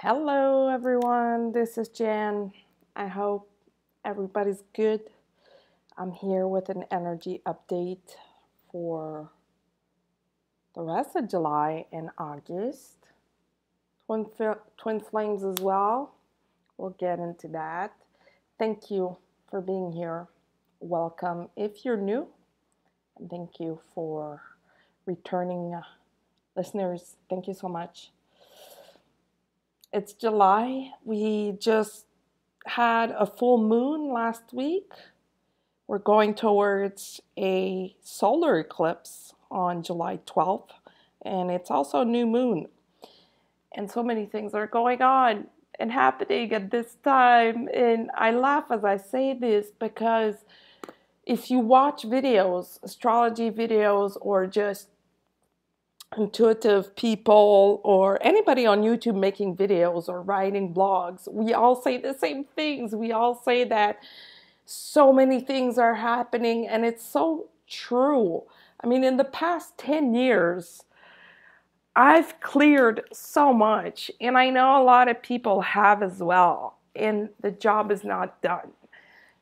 Hello everyone, this is Jan. I hope everybody's good. I'm here with an energy update for the rest of July and August. Twin flames as well. We'll get into that. Thank you for being here. Welcome if you're new. And thank you for returning listeners. Thank you so much. It's July. We just had a full moon last week. We're going towards a solar eclipse on July 12th, and it's also a new moon. And so many things are going on and happening at this time. And I laugh as I say this because if you watch videos, astrology videos, or just intuitive people or anybody on YouTube making videos or writing blogs, we all say the same things. We all say that so many things are happening, and it's so true. I mean, in the past 10 years, I've cleared so much, and I know a lot of people have as well, and the job is not done.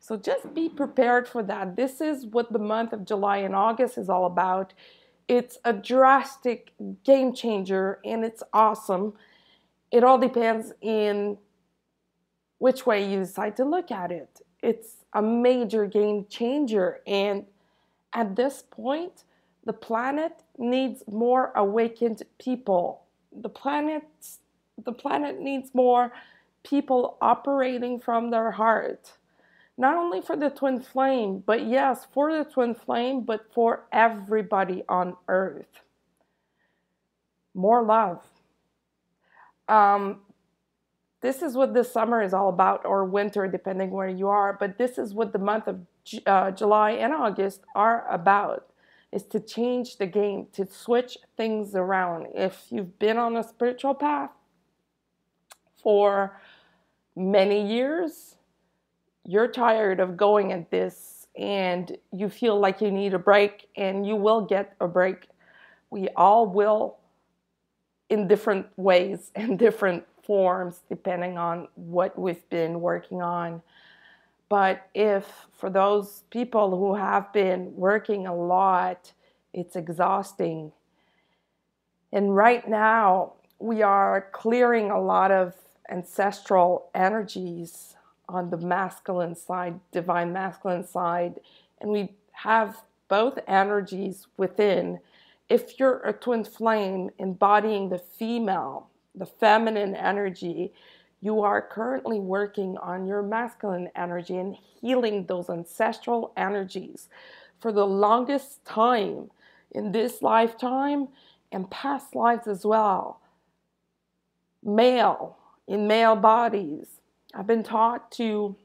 So just be prepared for that. This is what the month of July and August is all about. It's a drastic game changer, and it's awesome. It all depends in which way you decide to look at it. It's a major game changer, and at this point, the planet needs more awakened people. The planet needs more people operating from their heart. Not only for the twin flame, but yes, for the twin flame, but for everybody on earth. More love. This is what this summer is all about, or winter, depending where you are. But this is what the month of July and August are about, is to change the game, to switch things around. If you've been on a spiritual path for many years, you're tired of going at this and you feel like you need a break, and you will get a break. We all will, in different ways and different forms, depending on what we've been working on. But if for those people who have been working a lot, it's exhausting. And right now, we are clearing a lot of ancestral energies on the masculine side, divine masculine side, and we have both energies within. If you're a twin flame embodying the female, the feminine energy, you are currently working on your masculine energy and healing those ancestral energies. For the longest time in this lifetime and past lives as well, in male bodies, I've been taught to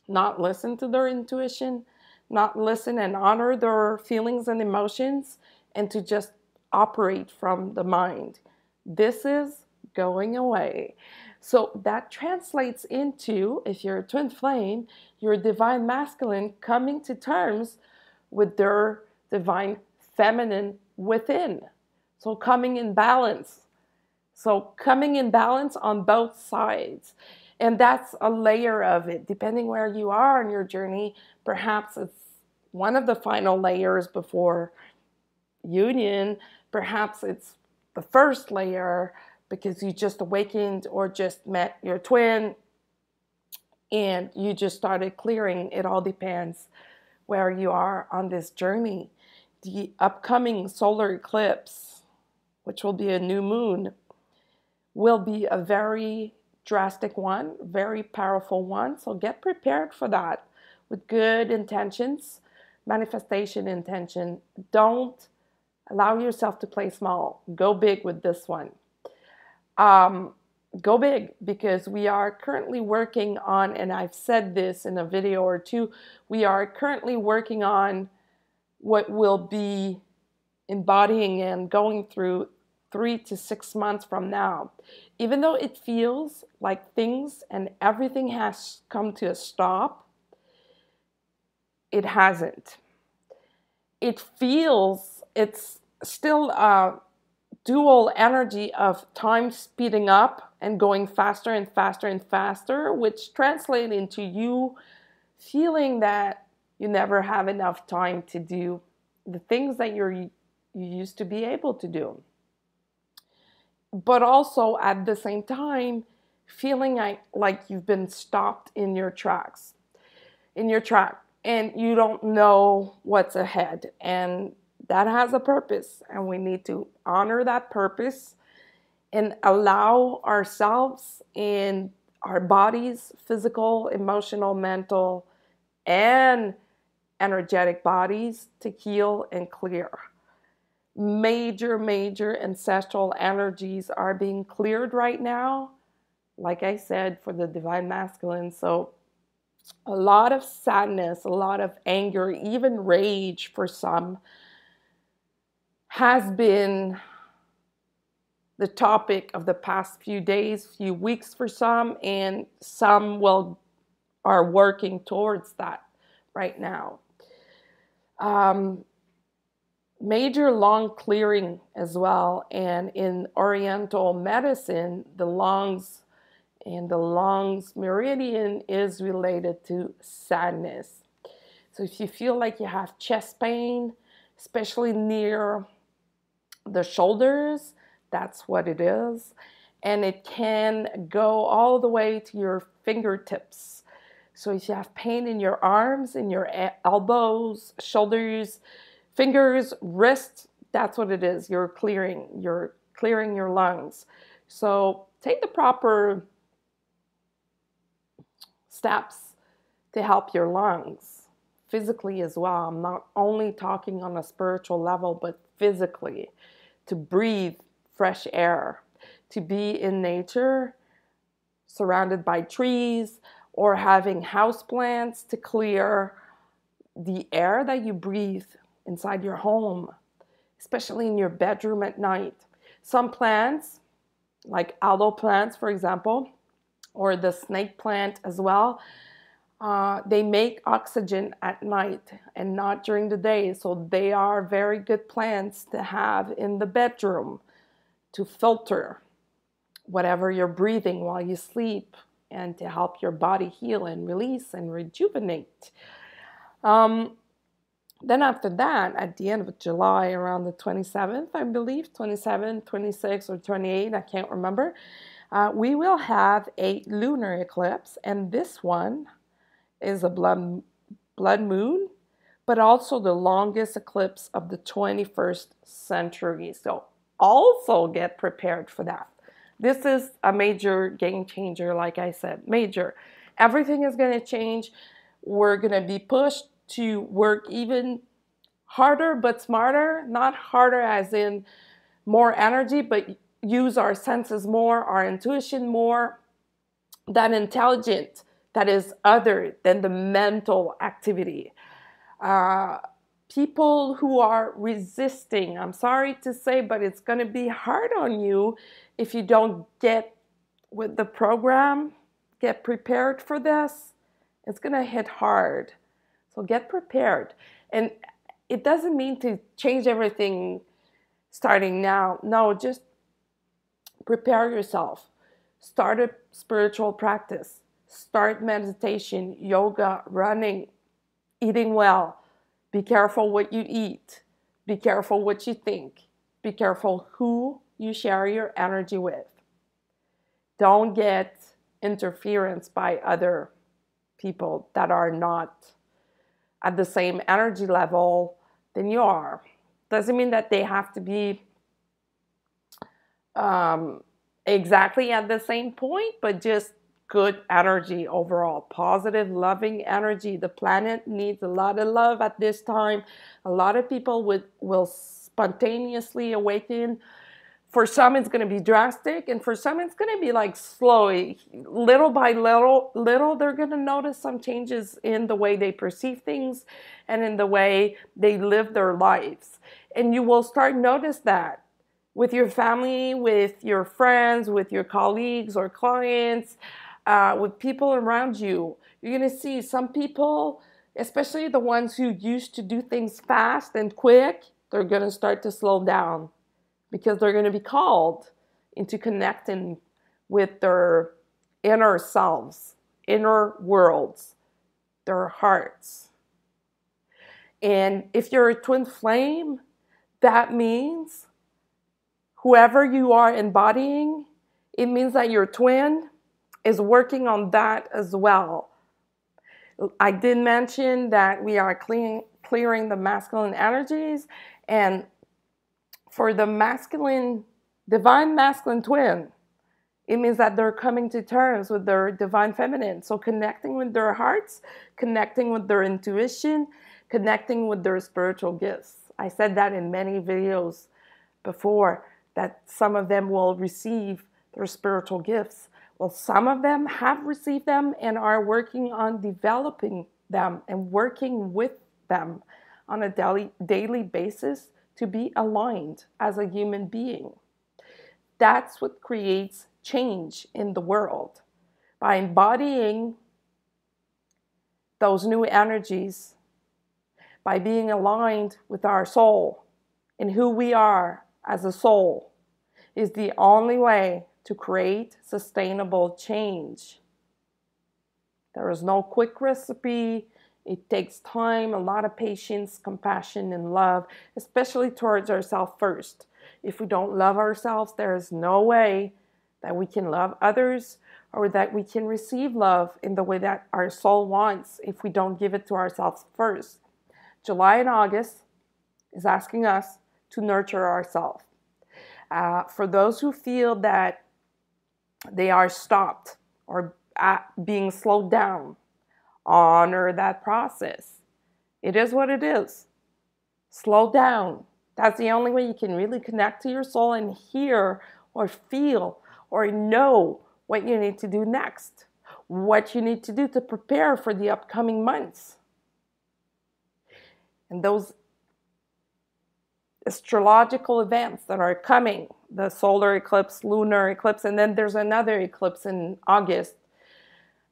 not listen to their intuition, not listen and honor their feelings and emotions, and to just operate from the mind. This is going away. So that translates into, if you're a twin flame, your divine masculine coming to terms with their divine feminine within. So coming in balance. So coming in balance on both sides. And that's a layer of it. Depending where you are on your journey, perhaps it's one of the final layers before union. Perhaps it's the first layer because you just awakened or just met your twin and you just started clearing. It all depends where you are on this journey. The upcoming solar eclipse, which will be a new moon, will be a very drastic one, very powerful one. So get prepared for that with good intentions, manifestation intention. Don't allow yourself to play small. Go big with this one. Go big, because we are currently working on, and I've said this in a video or two, we are currently working on what will be embodying and going through 3 to 6 months from now. Even though it feels like things and everything has come to a stop, it hasn't. It feels it's still a dual energy of time speeding up and going faster and faster and faster, which translates into you feeling that you never have enough time to do the things that you used to be able to do. But also at the same time, feeling like you've been stopped in your track, and you don't know what's ahead. And that has a purpose, and we need to honor that purpose and allow ourselves and our bodies, physical, emotional, mental, and energetic bodies, to heal and clear. Major ancestral energies are being cleared right now, like I said, for the divine masculine. So a lot of sadness, a lot of anger, even rage for some has been the topic of the past few days, few weeks for some, and some are working towards that right now. Major lung clearing as well, and in Oriental medicine, the lungs meridian is related to sadness. So if you feel like you have chest pain, especially near the shoulders, that's what it is. And it can go all the way to your fingertips. So if you have pain in your arms, in your elbows, shoulders, fingers, wrists, that's what it is. You're clearing your lungs. So take the proper steps to help your lungs physically as well. I'm not only talking on a spiritual level, but physically, to breathe fresh air, to be in nature, surrounded by trees, or having house plants to clear the air that you breathe inside your home, especially in your bedroom at night. Some plants, like aloe plants, for example, or the snake plant as well, they make oxygen at night and not during the day. So they are very good plants to have in the bedroom to filter whatever you're breathing while you sleep and to help your body heal and release and rejuvenate. Then after that, at the end of July, around the 27th, I believe, 27, 26, or 28, I can't remember, we will have a lunar eclipse, and this one is a blood moon, but also the longest eclipse of the 21st century. So also get prepared for that. This is a major game changer, like I said, major. Everything is going to change. We're going to be pushed to work even harder but smarter, not harder as in more energy, but use our senses more, our intuition more, that intelligent, that is other than the mental activity. People who are resisting, I'm sorry to say, but it's going to be hard on you if you don't get with the program, get prepared for this. It's going to hit hard. So get prepared. And it doesn't mean to change everything starting now. No, just prepare yourself. Start a spiritual practice. Start meditation, yoga, running, eating well. Be careful what you eat. Be careful what you think. Be careful who you share your energy with. Don't get interference by other people that are not at the same energy level than you are. Doesn't mean that they have to be exactly at the same point, but just good energy overall, positive, loving energy. The planet needs a lot of love at this time. A lot of people will spontaneously awaken. For some, it's going to be drastic, and for some, it's going to be like slow. Little by little, they're going to notice some changes in the way they perceive things and in the way they live their lives. And you will start notice that with your family, with your friends, with your colleagues or clients, with people around you. You're going to see some people, especially the ones who used to do things fast and quick, they're going to start to slow down, because they're going to be called into connecting with their inner selves, inner worlds, their hearts. And if you're a twin flame, that means whoever you are embodying, it means that your twin is working on that as well. I did mention that we are clearing the masculine energies, and for the masculine, divine masculine twin, it means that they're coming to terms with their divine feminine. So connecting with their hearts, connecting with their intuition, connecting with their spiritual gifts. I said that in many videos before, that some of them will receive their spiritual gifts. Well, some of them have received them and are working on developing them and working with them on a daily basis to be aligned as a human being. That's what creates change in the world. By embodying those new energies, by being aligned with our soul and who we are as a soul, is the only way to create sustainable change. There is no quick recipe. It takes time, a lot of patience, compassion, and love, especially towards ourselves first. If we don't love ourselves, there is no way that we can love others or that we can receive love in the way that our soul wants if we don't give it to ourselves first. July and August is asking us to nurture ourselves. For those who feel that they are stopped or being slowed down, honor that process. It is what it is. Slow down. That's the only way you can really connect to your soul and hear or feel or know what you need to do next, what you need to do to prepare for the upcoming months. And those astrological events that are coming, the solar eclipse, lunar eclipse, and then there's another eclipse in August.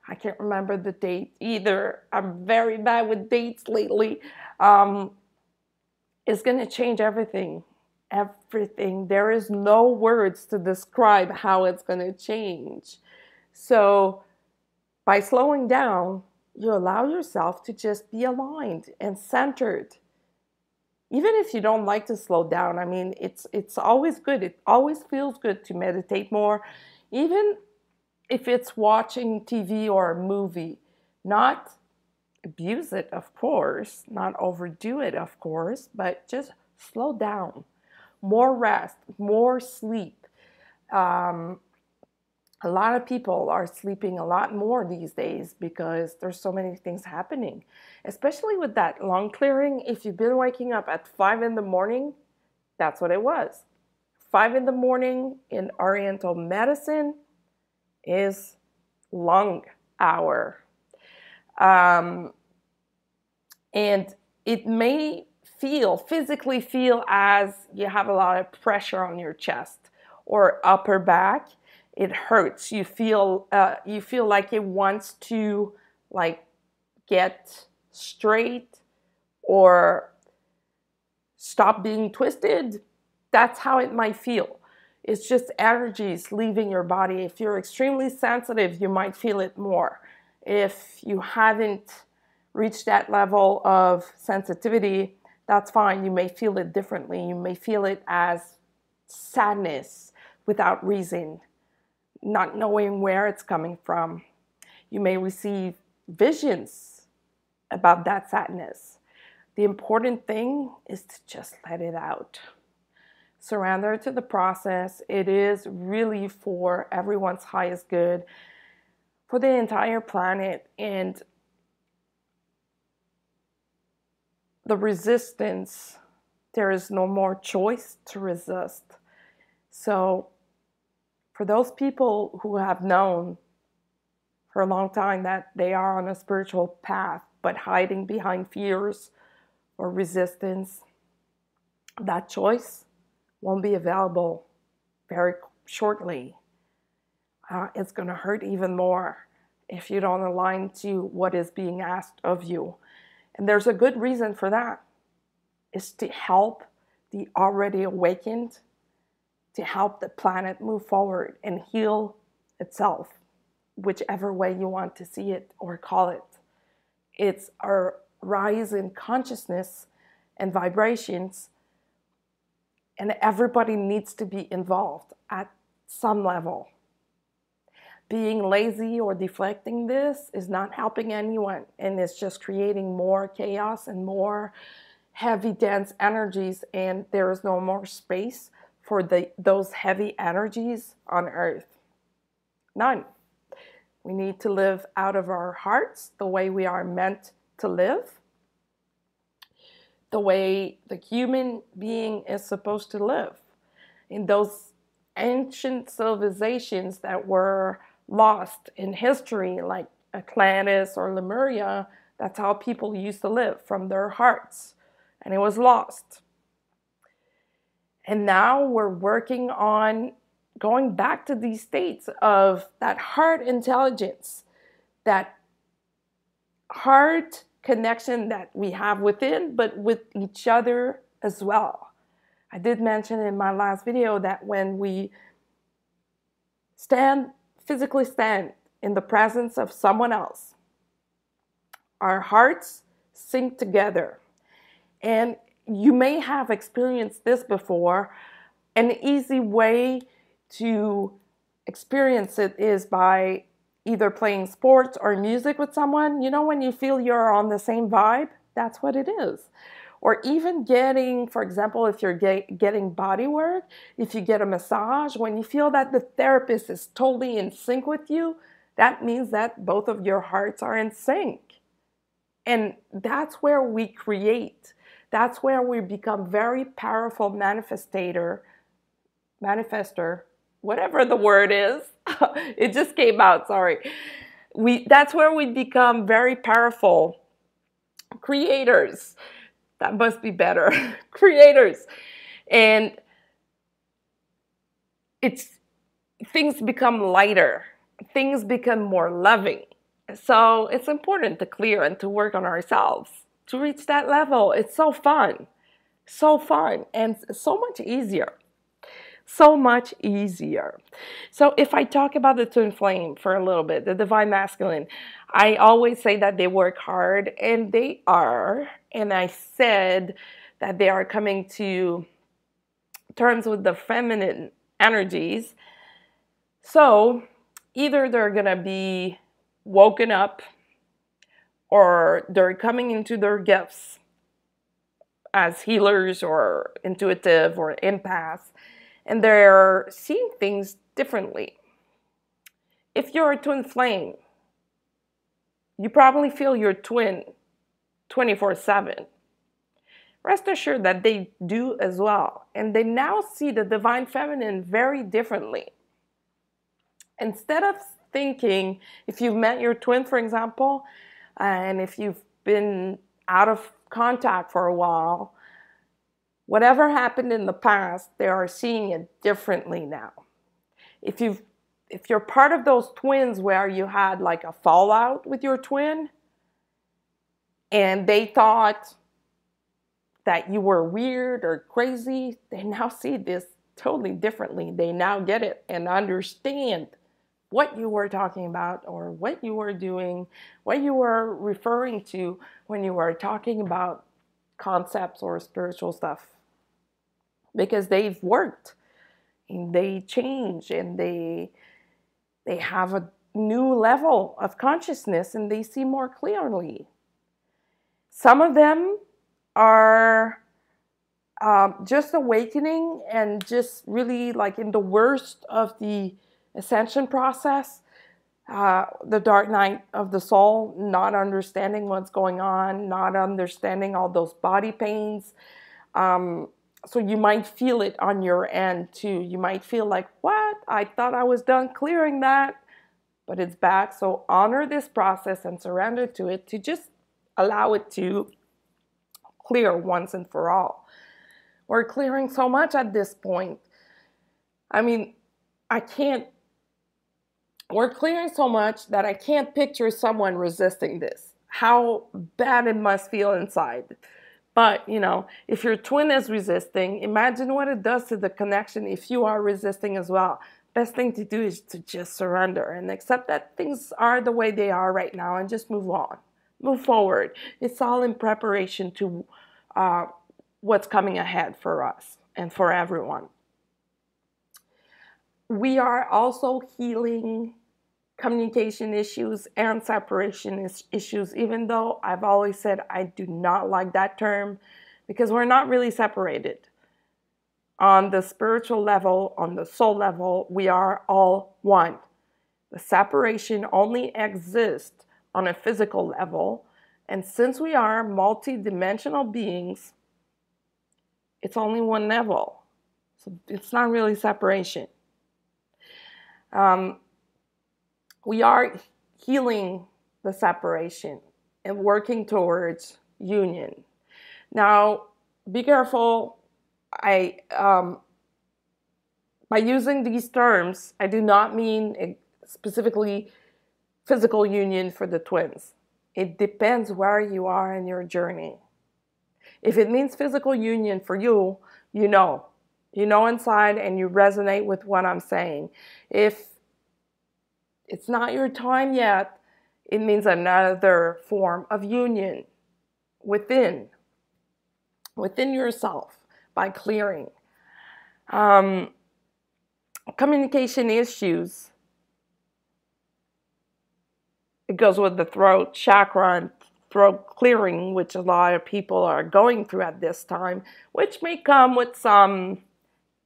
I can't remember the date either. I'm very bad with dates lately. It's going to change everything. Everything. There is no words to describe how it's going to change. So by slowing down, you allow yourself to just be aligned and centered. Even if you don't like to slow down, I mean, it's always good. It always feels good to meditate more, even if it's watching TV or a movie. Not abuse it, of course, not overdo it, of course, but just slow down. More rest, more sleep. A lot of people are sleeping a lot more these days because there's so many things happening, especially with that lung clearing. If you've been waking up at 5 in the morning, that's what it was. 5 in the morning in Oriental medicine is lung hour. And it may physically feel as you have a lot of pressure on your chest or upper back. It hurts. You feel like it wants to get straight or stop being twisted. That's how it might feel. It's just energies leaving your body. If you're extremely sensitive, you might feel it more. If you haven't reached that level of sensitivity, that's fine. You may feel it differently. You may feel it as sadness without reason, not knowing where it's coming from. You may receive visions about that sadness. The important thing is to just let it out. Surrender to the process. It is really for everyone's highest good, for the entire planet. And the resistance, there is no more choice to resist. So for those people who have known for a long time that they are on a spiritual path, but hiding behind fears or resistance, that choice won't be available very shortly. It's going to hurt even more if you don't align to what is being asked of you. And there's a good reason for that. It's to help the already awakened, to help the planet move forward and heal itself, whichever way you want to see it or call it. It's our rise in consciousness and vibrations, and everybody needs to be involved at some level. Being lazy or deflecting this is not helping anyone, and it's just creating more chaos and more heavy, dense energies, and there is no more space for those heavy energies on Earth. None. We need to live out of our hearts the way we are meant to live, the way the human being is supposed to live. In those ancient civilizations that were lost in history, like Atlantis or Lemuria, that's how people used to live, from their hearts. And it was lost. And now we're working on going back to these states of that heart intelligence, that heart connection that we have within, but with each other as well. I did mention in my last video that when we physically stand in the presence of someone else, our hearts sync together. And you may have experienced this before. An easy way to experience it is by either playing sports or music with someone. You know, when you feel you're on the same vibe, that's what it is. Or even getting, for example, if you're getting body work, if you get a massage, when you feel that the therapist is totally in sync with you, that means that both of your hearts are in sync. And that's where we create. That's where we become very powerful manifester, whatever the word is. It just came out, sorry. That's where we become very powerful creators. That must be better. Creators. And things become lighter. Things become more loving. So it's important to clear and to work on ourselves to reach that level. It's so fun. So fun and so much easier. So much easier. So if I talk about the twin flame for a little bit, the divine masculine, I always say that they work hard, and they are. And I said that they are coming to terms with the feminine energies. So either they're going to be woken up, or they're coming into their gifts as healers or intuitive or empaths, and they're seeing things differently. If you're a twin flame, you probably feel your twin 24/7. Rest assured that they do as well. And they now see the divine feminine very differently. Instead of thinking, if you've met your twin, for example, and if you've been out of contact for a while, whatever happened in the past, they are seeing it differently now. If you're part of those twins where you had like a fallout with your twin, and they thought that you were weird or crazy, they now see this totally differently. They now get it and understand what you were talking about, or what you were doing, what you were referring to when you were talking about concepts or spiritual stuff. Because they've worked, and they change, and they have a new level of consciousness, and they see more clearly. Some of them are just awakening and just really like in the worst of the ascension process, the dark night of the soul, not understanding what's going on, not understanding all those body pains. So you might feel it on your end too. You might feel like, what? I thought I was done clearing that, but it's back. So honor this process and surrender to it, to just allow it to clear once and for all. We're clearing so much at this point. I mean, we're clearing so much that I can't picture someone resisting this. How bad it must feel inside. But, you know, if your twin is resisting, imagine what it does to the connection if you are resisting as well. best thing to do is to just surrender and accept that things are the way they are right now and just move on, move forward. It's all in preparation to what's coming ahead for us and for everyone. We are also healing communication issues and separation issues, even though I've always said I do not like that term, because we're not really separated. On the spiritual level, on the soul level, we are all one. The separation only exists on a physical level, and since we are multi-dimensional beings, it's only one level. So it's not really separation. We are healing the separation and working towards union. Now, be careful. By using these terms, I do not mean specifically physical union for the twins. It depends where you are in your journey. If it means physical union for you, you know inside and you resonate with what I'm saying. If it's not your time yet, it means another form of union within yourself by clearing. Communication issues, it goes with the throat chakra and throat clearing, which a lot of people are going through at this time, which may come with some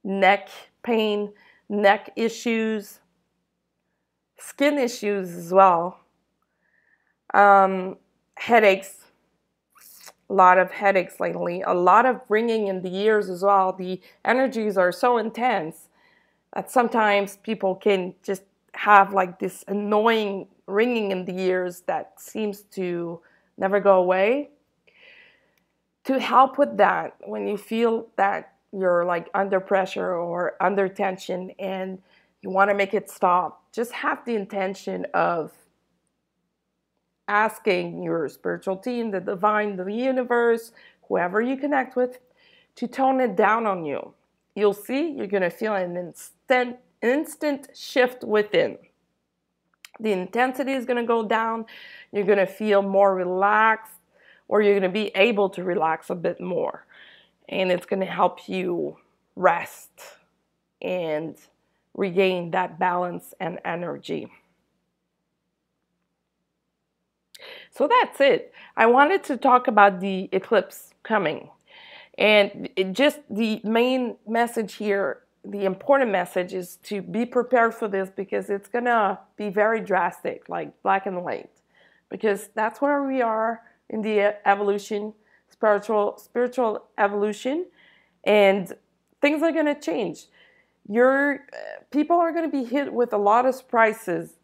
neck pain, neck issues, skin issues as well, headaches, a lot of headaches lately, a lot of ringing in the ears as well. The energies are so intense that sometimes people can just have like this annoying ringing in the ears that seems to never go away. To help with that, when you feel that you're like under pressure or under tension and you want to make it stop, just have the intention of asking your spiritual team, the divine, the universe, whoever you connect with, to tone it down on you. You'll see you're going to feel an instant shift within. The intensity is going to go down. You're going to feel more relaxed, or you're going to be able to relax a bit more. And it's going to help you rest and regain that balance and energy. So that's it. I wanted to talk about the eclipse coming. And just the main message here, the important message is to be prepared for this, because it's going to be very drastic, like black and white. Because that's where we are in the evolution, spiritual evolution, and things are going to change. People are going to be hit with a lot of surprises,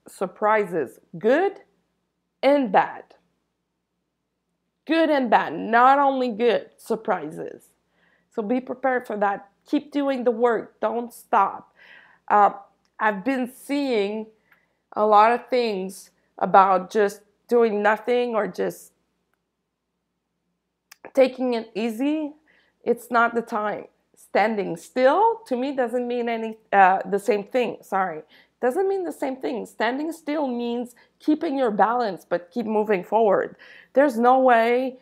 good and bad. Good and bad, not only good surprises. So be prepared for that. Keep doing the work. Don't stop. I've been seeing a lot of things about just doing nothing or just taking it easy. It's not the time. Standing still, to me, doesn't mean the same thing. Sorry. Doesn't mean the same thing. Standing still means keeping your balance, but keep moving forward. There's no way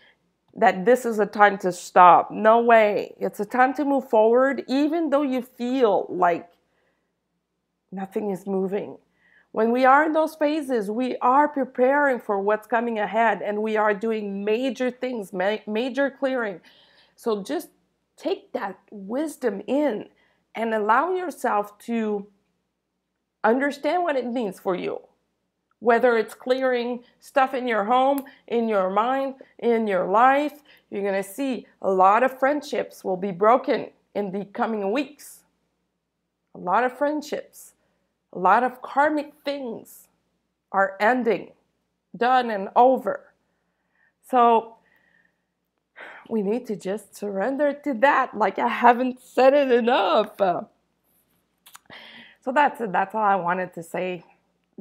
that this is a time to stop. No way. It's a time to move forward, even though you feel like nothing is moving. When we are in those phases, we are preparing for what's coming ahead, and we are doing major things, major clearing. So just take that wisdom in and allow yourself to understand what it means for you. Whether it's clearing stuff in your home, in your mind, in your life, you're going to see a lot of friendships will be broken in the coming weeks. A lot of friendships, a lot of karmic things are ending, done and over. So we need to just surrender to that. Like, I haven't said it enough. So that's it. That's all I wanted to say.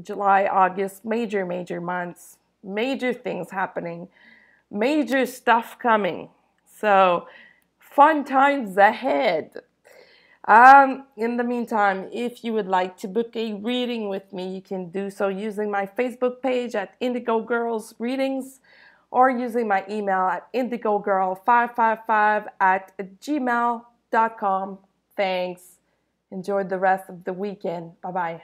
July, August, major months, major things happening, major stuff coming. So fun times ahead. In the meantime, if you would like to book a reading with me, you can do so using my Facebook page at Indigo Girls Readings or using my email at indigogirl555@gmail.com. Thanks. Enjoy the rest of the weekend. Bye-bye.